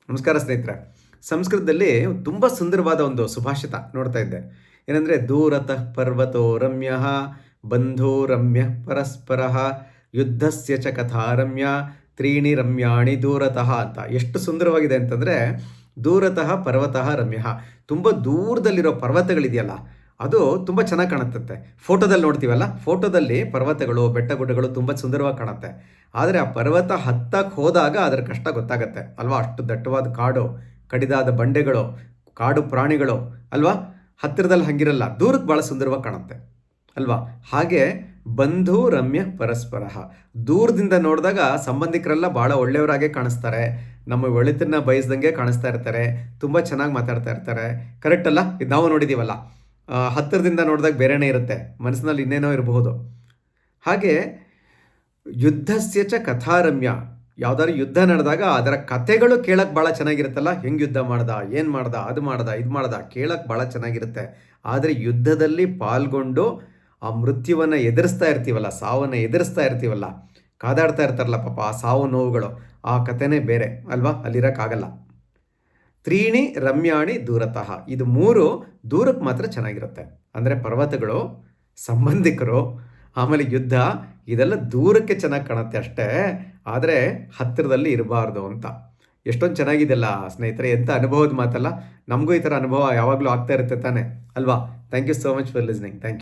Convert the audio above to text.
ನಮಸ್ಕಾರ ಸ್ನೇಹಿತರೆ. ಸಂಸ್ಕೃತದಲ್ಲಿ ತುಂಬ ಸುಂದರವಾದ ಒಂದು ಸುಭಾಷಿತ ನೋಡ್ತಾ ಇದ್ದೆ. ಏನಂದರೆ ದೂರತಃ ಪರ್ವತೋ ರಮ್ಯಃ ಬಂಧೋ ರಮ್ಯ ಪರಸ್ಪರಃ ಯುದ್ಧಸ್ಯ ಚ ಕಥಾ ರಮ್ಯ ತ್ರೀಣಿ ರಮ್ಯಾಣಿ ದೂರತಃ ಅಂತ. ಎಷ್ಟು ಸುಂದರವಾಗಿದೆ ಅಂತಂದರೆ ದೂರತಃ ಪರ್ವತಃ ರಮ್ಯಃ. ತುಂಬ ದೂರದಲ್ಲಿರೋ ಪರ್ವತಗಳಿದೆಯಲ್ಲ, ಅದು ತುಂಬ ಚೆನ್ನಾಗಿ ಕಾಣುತ್ತೆ. ಫೋಟೋದಲ್ಲಿ ನೋಡ್ತೀವಲ್ಲ, ಫೋಟೋದಲ್ಲಿ ಪರ್ವತಗಳು ಬೆಟ್ಟ ಗುಡ್ಡಗಳು ತುಂಬ ಸುಂದರವಾಗಿ ಕಾಣುತ್ತೆ. ಆದರೆ ಆ ಪರ್ವತ ಹತ್ತಕ್ಕೆ ಹೋದಾಗ ಅದರ ಕಷ್ಟ ಗೊತ್ತಾಗತ್ತೆ ಅಲ್ವಾ. ಅಷ್ಟು ದಟ್ಟವಾದ ಕಾಡು, ಕಡಿದಾದ ಬಂಡೆಗಳು, ಕಾಡು ಪ್ರಾಣಿಗಳು ಅಲ್ವಾ. ಹತ್ತಿರದಲ್ಲಿ ಹಂಗಿರಲ್ಲ, ದೂರಕ್ಕೆ ಭಾಳ ಸುಂದರವಾಗಿ ಕಾಣುತ್ತೆ ಅಲ್ವಾ. ಹಾಗೆ ಬಂಧು ರಮ್ಯ ಪರಸ್ಪರ, ದೂರದಿಂದ ನೋಡಿದಾಗ ಸಂಬಂಧಿಕರೆಲ್ಲ ಭಾಳ ಒಳ್ಳೆಯವರಾಗೆ ಕಾಣಿಸ್ತಾರೆ, ನಮ್ಮ ಒಳಿತನ್ನ ಬಯಸ್ದಂಗೆ ಕಾಣಿಸ್ತಾ ಇರ್ತಾರೆ, ತುಂಬ ಚೆನ್ನಾಗಿ ಮಾತಾಡ್ತಾ ಇರ್ತಾರೆ. ಕರೆಕ್ಟ್ ಅಲ್ಲ? ಇದು ನಾವು ನೋಡಿದ್ದೀವಲ್ಲ. ಹತ್ತಿರದಿಂದ ನೋಡಿದಾಗ ಬೇರೆನೇ ಇರುತ್ತೆ, ಮನಸ್ಸಿನಲ್ಲಿ ಇನ್ನೇನೋ ಇರಬಹುದು. ಹಾಗೆ ಯುದ್ಧಸ್ಯ ಚ ಕಥಾರಮ್ಯ, ಯಾವ್ದಾದ್ರು ಯುದ್ಧ ನಡೆದಾಗ ಅದರ ಕಥೆಗಳು ಕೇಳಕ್ಕೆ ಭಾಳ ಚೆನ್ನಾಗಿರುತ್ತಲ್ಲ. ಹೆಂಗೆ ಯುದ್ಧ ಮಾಡ್ದ, ಏನು ಮಾಡ್ದ, ಅದು ಮಾಡ್ದ, ಇದು ಮಾಡ್ದ, ಕೇಳಕ್ಕೆ ಭಾಳ ಚೆನ್ನಾಗಿರುತ್ತೆ. ಆದರೆ ಯುದ್ಧದಲ್ಲಿ ಪಾಲ್ಗೊಂಡು ಆ ಮೃತ್ಯುವನ್ನು ಎದುರಿಸ್ತಾ ಇರ್ತೀವಲ್ಲ, ಸಾವನ್ನು ಎದುರಿಸ್ತಾ ಇರ್ತೀವಲ್ಲ, ಕಾದಾಡ್ತಾ ಇರ್ತಾರಲ್ಲ ಪಾಪ, ಆ ಸಾವು ನೋವುಗಳು, ಆ ಕಥೆನೇ ಬೇರೆ ಅಲ್ವಾ. ಅಲ್ಲಿರೋಕ್ಕಾಗಲ್ಲ. ತ್ರೀಣಿ ರಮ್ಯಾಣಿ ದೂರತಃ, ಇದು ಮೂರು ದೂರಕ್ಕೆ ಮಾತ್ರ ಚೆನ್ನಾಗಿರುತ್ತೆ. ಅಂದರೆ ಪರ್ವತಗಳು, ಸಂಬಂಧಿಕರು, ಆಮೇಲೆ ಯುದ್ಧ, ಇದೆಲ್ಲ ದೂರಕ್ಕೆ ಚೆನ್ನಾಗಿ ಕಾಣುತ್ತೆ ಅಷ್ಟೇ, ಆದರೆ ಹತ್ತಿರದಲ್ಲಿ ಇರಬಾರ್ದು ಅಂತ. ಎಷ್ಟೊಂದು ಚೆನ್ನಾಗಿದೆಯಲ್ಲ ಸ್ನೇಹಿತರೆ, ಎಂಥ ಅನುಭವದ ಮಾತಲ್ಲ. ನಮಗೂ ಈ ಥರ ಅನುಭವ ಯಾವಾಗಲೂ ಆಗ್ತಾ ಇರುತ್ತೆ ತಾನೆ ಅಲ್ವಾ. Thank you so much for listening. Thank you.